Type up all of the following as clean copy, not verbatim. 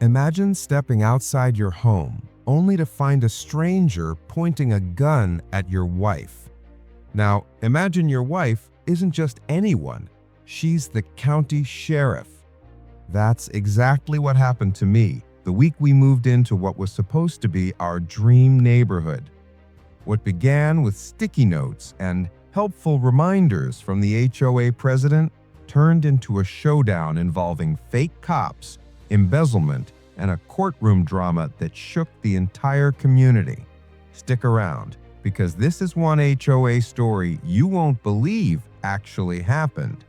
Imagine stepping outside your home only to find a stranger pointing a gun at your wife. Now, imagine your wife isn't just anyone. She's the county sheriff. That's exactly what happened to me the week we moved into what was supposed to be our dream neighborhood. What began with sticky notes and helpful reminders from the HOA president turned into a showdown involving fake cops, embezzlement, and a courtroom drama that shook the entire community. Stick around, because this is one HOA story you won't believe actually happened.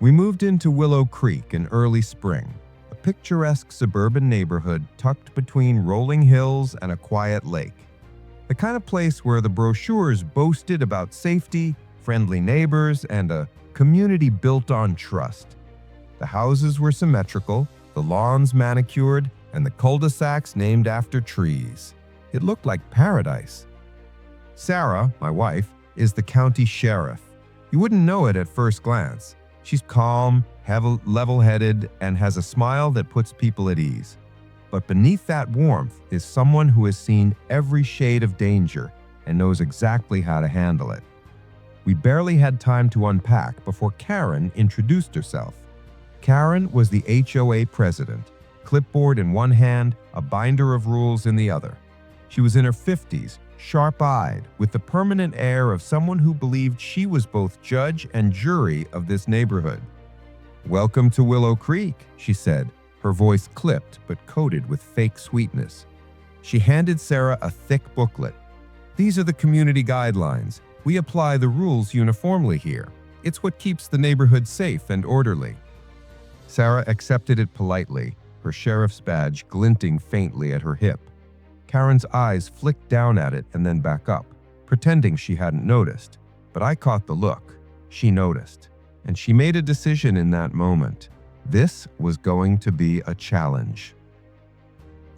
We moved into Willow Creek in early spring, a picturesque suburban neighborhood tucked between rolling hills and a quiet lake. The kind of place where the brochures boasted about safety, friendly neighbors, and a community built on trust. The houses were symmetrical, the lawns manicured, and the cul-de-sacs named after trees. It looked like paradise. Sarah, my wife, is the county sheriff. You wouldn't know it at first glance. She's calm, level-headed, and has a smile that puts people at ease. But beneath that warmth is someone who has seen every shade of danger and knows exactly how to handle it. We barely had time to unpack before Karen introduced herself. Karen was the HOA president, clipboard in one hand, a binder of rules in the other. She was in her 50s, sharp-eyed, with the permanent air of someone who believed she was both judge and jury of this neighborhood. "Welcome to Willow Creek," she said, her voice clipped but coated with fake sweetness. She handed Sarah a thick booklet. "These are the community guidelines. We apply the rules uniformly here. It's what keeps the neighborhood safe and orderly." Sarah accepted it politely, her sheriff's badge glinting faintly at her hip. Karen's eyes flicked down at it and then back up, pretending she hadn't noticed. But I caught the look. She noticed, and she made a decision in that moment. This was going to be a challenge.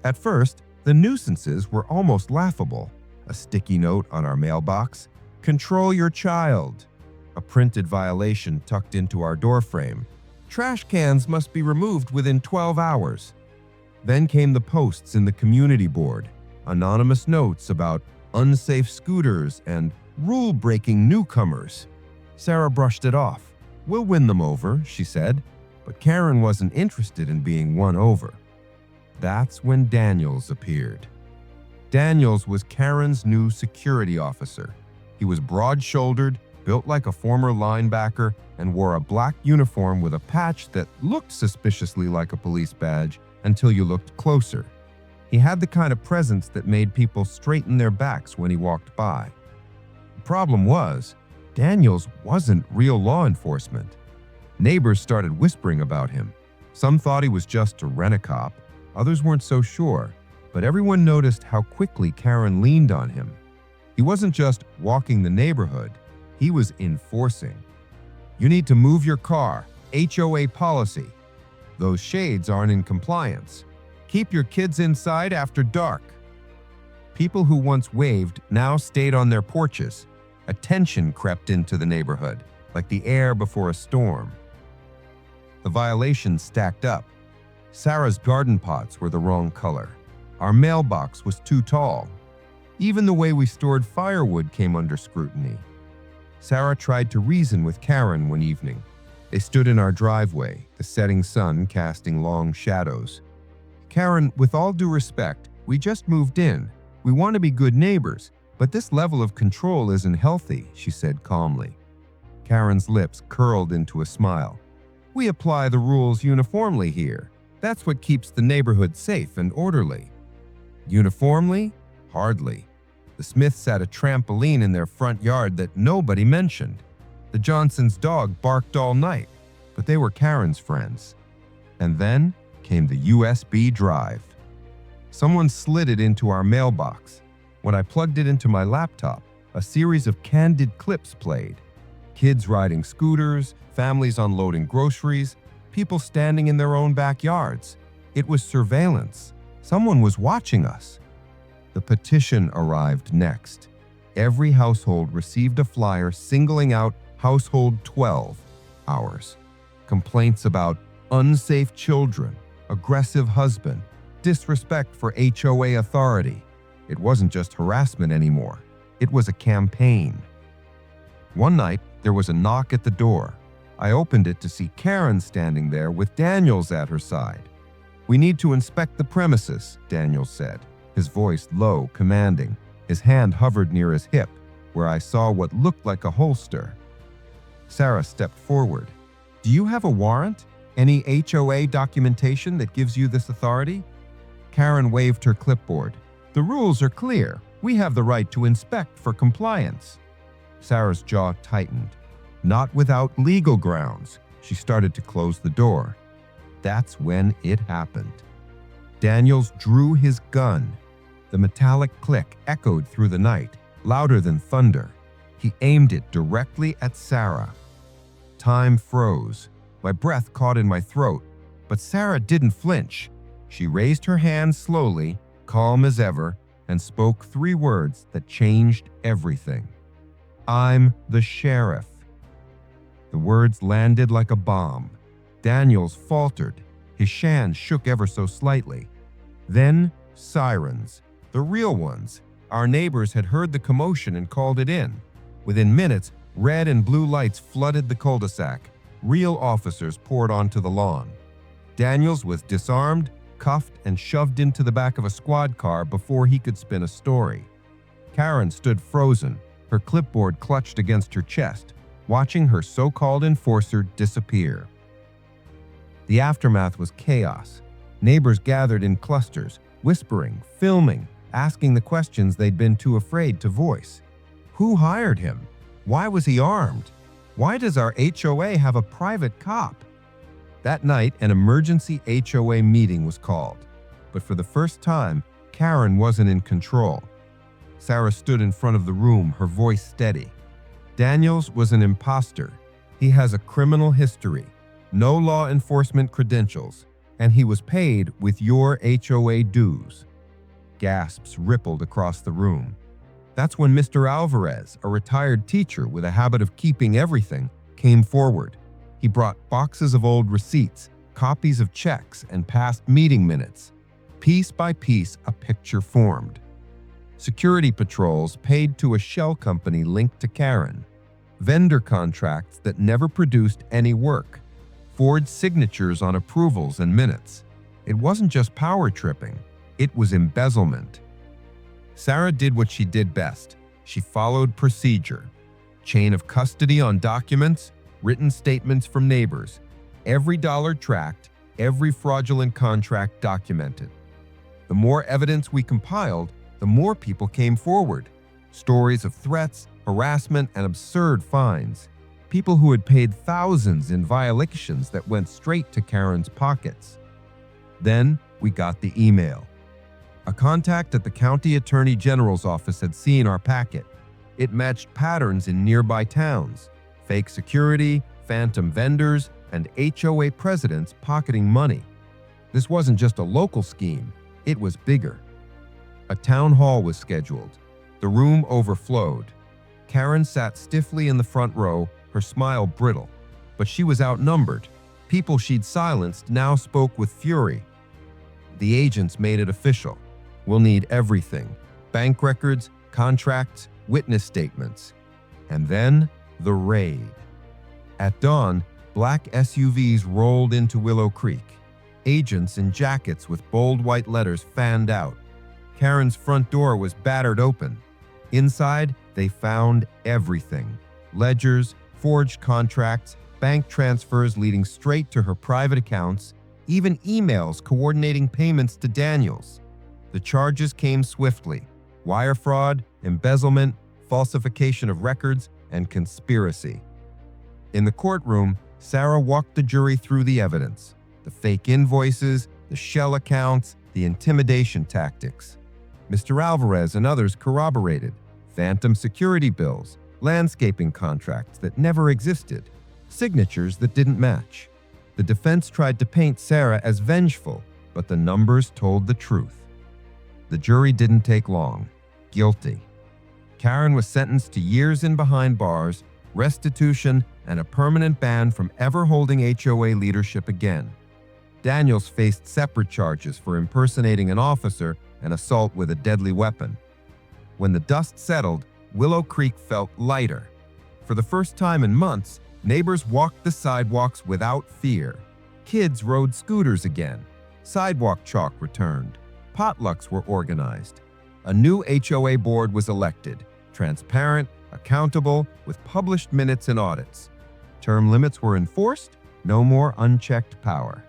At first, the nuisances were almost laughable. A sticky note on our mailbox, "Control your child." A printed violation tucked into our doorframe. "Trash cans must be removed within 12 hours. Then came the posts in the community board, anonymous notes about unsafe scooters and rule-breaking newcomers. Sarah brushed it off. "We'll win them over," she said, but Karen wasn't interested in being won over. That's when Daniels appeared. Daniels was Karen's new security officer. He was broad-shouldered, built like a former linebacker, and wore a black uniform with a patch that looked suspiciously like a police badge until you looked closer. He had the kind of presence that made people straighten their backs when he walked by. The problem was, Daniels wasn't real law enforcement. Neighbors started whispering about him. Some thought he was just a rent-a-cop, others weren't so sure, but everyone noticed how quickly Karen leaned on him. He wasn't just walking the neighborhood, he was enforcing. "You need to move your car, HOA policy. Those shades aren't in compliance. Keep your kids inside after dark." People who once waved now stayed on their porches. A tension crept into the neighborhood, like the air before a storm. The violations stacked up. Sarah's garden pots were the wrong color. Our mailbox was too tall. Even the way we stored firewood came under scrutiny. Sarah tried to reason with Karen one evening. They stood in our driveway, the setting sun casting long shadows. "Karen, with all due respect, we just moved in. We want to be good neighbors, but this level of control isn't healthy," she said calmly. Karen's lips curled into a smile. "We apply the rules uniformly here. That's what keeps the neighborhood safe and orderly." Uniformly? Hardly. The Smiths had a trampoline in their front yard that nobody mentioned. The Johnsons' dog barked all night, but they were Karen's friends. And then came the USB drive. Someone slid it into our mailbox. When I plugged it into my laptop, a series of candid clips played. Kids riding scooters, families unloading groceries, people standing in their own backyards. It was surveillance. Someone was watching us. The petition arrived next. Every household received a flyer singling out Household 12, ours. Complaints about unsafe children, aggressive husband, disrespect for HOA authority. It wasn't just harassment anymore. It was a campaign. One night, there was a knock at the door. I opened it to see Karen standing there with Daniels at her side. "We need to inspect the premises," Daniels said, his voice low, commanding. His hand hovered near his hip, where I saw what looked like a holster. Sarah stepped forward. "Do you have a warrant? Any HOA documentation that gives you this authority?" Karen waved her clipboard. "The rules are clear. We have the right to inspect for compliance." Sarah's jaw tightened. "Not without legal grounds." She started to close the door. That's when it happened. Daniels drew his gun. The metallic click echoed through the night, louder than thunder. He aimed it directly at Sarah. Time froze. My breath caught in my throat, but Sarah didn't flinch. She raised her hand slowly, calm as ever, and spoke 3 words that changed everything. "I'm the sheriff." The words landed like a bomb. Daniels faltered. His hand shook ever so slightly. Then, sirens. The real ones. Our neighbors had heard the commotion and called it in. Within minutes, red and blue lights flooded the cul-de-sac. Real officers poured onto the lawn. Daniels was disarmed, cuffed, and shoved into the back of a squad car before he could spin a story. Karen stood frozen, her clipboard clutched against her chest, watching her so-called enforcer disappear. The aftermath was chaos. Neighbors gathered in clusters, whispering, filming, asking the questions they'd been too afraid to voice. Who hired him? Why was he armed? Why does our HOA have a private cop? That night, an emergency HOA meeting was called. But for the first time, Karen wasn't in control. Sarah stood in front of the room, her voice steady. Daniels was an imposter. He has a criminal history, no law enforcement credentials, and he was paid with your HOA dues. Gasps rippled across the room. That's when Mr. Alvarez, a retired teacher with a habit of keeping everything, came forward. He brought boxes of old receipts, copies of checks, and past meeting minutes. Piece by piece, a picture formed. Security patrols paid to a shell company linked to Karen. Vendor contracts that never produced any work. Forged signatures on approvals and minutes. It wasn't just power tripping, it was embezzlement. Sarah did what she did best. She followed procedure. Chain of custody on documents, written statements from neighbors. Every dollar tracked, every fraudulent contract documented. The more evidence we compiled, the more people came forward. Stories of threats, harassment, and absurd fines. People who had paid thousands in violations that went straight to Karen's pockets. Then we got the email. A contact at the County Attorney General's office had seen our packet. It matched patterns in nearby towns. Fake security, phantom vendors, and HOA presidents pocketing money. This wasn't just a local scheme, it was bigger. A town hall was scheduled. The room overflowed. Karen sat stiffly in the front row, her smile brittle. But she was outnumbered. People she'd silenced now spoke with fury. The agents made it official. We'll need everything. Bank records, contracts, witness statements. And then, the raid. At dawn, black SUVs rolled into Willow Creek. Agents in jackets with bold white letters fanned out. Karen's front door was battered open. Inside, they found everything. Ledgers, forged contracts, bank transfers leading straight to her private accounts, even emails coordinating payments to Daniels. The charges came swiftly: wire fraud, embezzlement, falsification of records, and conspiracy. In the courtroom, Sarah walked the jury through the evidence: the fake invoices, the shell accounts, the intimidation tactics. Mr. Alvarez and others corroborated: phantom security bills, landscaping contracts that never existed, signatures that didn't match. The defense tried to paint Sarah as vengeful, but the numbers told the truth. The jury didn't take long. Guilty. Karen was sentenced to years in behind bars, restitution, and a permanent ban from ever holding HOA leadership again. Daniels faced separate charges for impersonating an officer and assault with a deadly weapon. When the dust settled, Willow Creek felt lighter. For the first time in months, neighbors walked the sidewalks without fear. Kids rode scooters again. Sidewalk chalk returned. Potlucks were organized. A new HOA board was elected, transparent, accountable, with published minutes and audits. Term limits were enforced, no more unchecked power.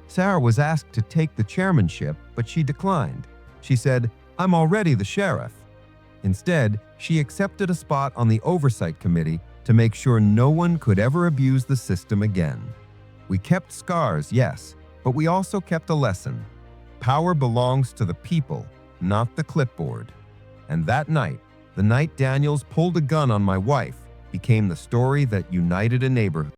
Sarah was asked to take the chairmanship, but she declined. She said, "I'm already the sheriff." Instead, she accepted a spot on the oversight committee to make sure no one could ever abuse the system again. We kept scars, yes, but we also kept a lesson. Power belongs to the people, not the clipboard. And that night, the night Daniels pulled a gun on my wife, became the story that united a neighborhood.